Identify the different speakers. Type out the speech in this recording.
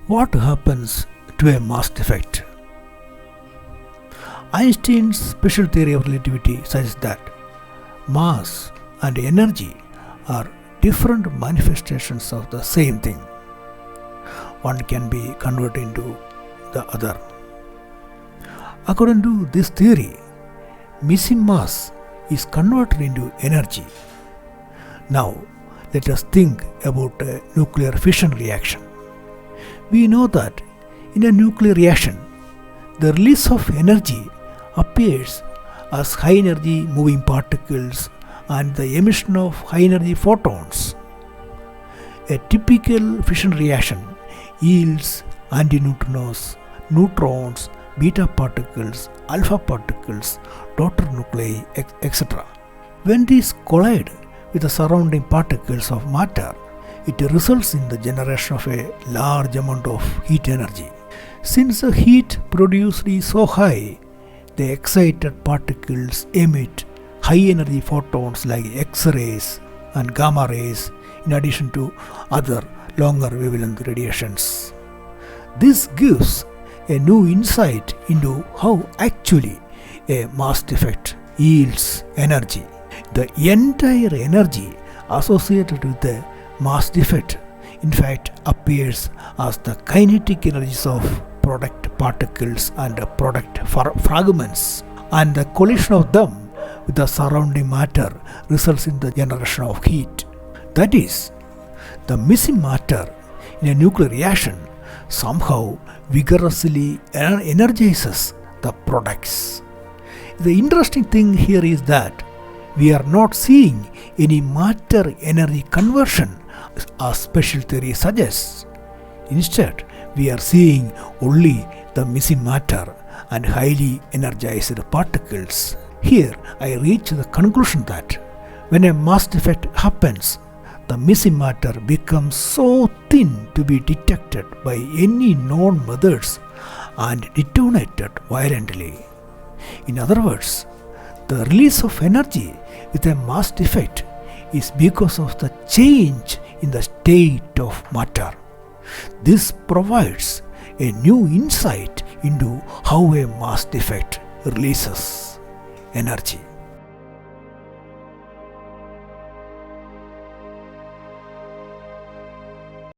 Speaker 1: What happens to a mass defect? Einstein's special theory of relativity suggests that mass and energy are different manifestations of the same thing. One can be converted into the other. According to this theory, missing mass is converted into energy. Now, let us think about a nuclear fission reaction. We know that in a nuclear reaction, the release of energy appears as high energy moving particles and the emission of high energy photons. A typical fission reaction yields antineutrinos, neutrons, beta particles, alpha particles, daughter nuclei, etc. When these collide with the surrounding particles of matter, it results in the generation of a large amount of heat energy. Since the heat produced is so high, the excited particles emit high energy photons like X-rays and gamma rays in addition to other longer wavelength radiations. This gives a new insight into how actually a mass defect yields energy. The entire energy associated with the mass defect in fact appears as the kinetic energies of product particles and product fragments, and the collision of them with the surrounding matter results in the generation of heat. That is, the missing matter in a nuclear reaction somehow vigorously energizes the products. The interesting thing here is that we are not seeing any matter energy conversion as special theory suggests. Instead, we are seeing only the missing matter and highly energized particles. Here, I reach the conclusion that when a mass defect happens, the missing matter becomes so thin to be detected by any known methods and detonated violently. In other words, the release of energy with a mass defect is because of the change in the state of matter. This provides a new insight into how a mass defect releases energy.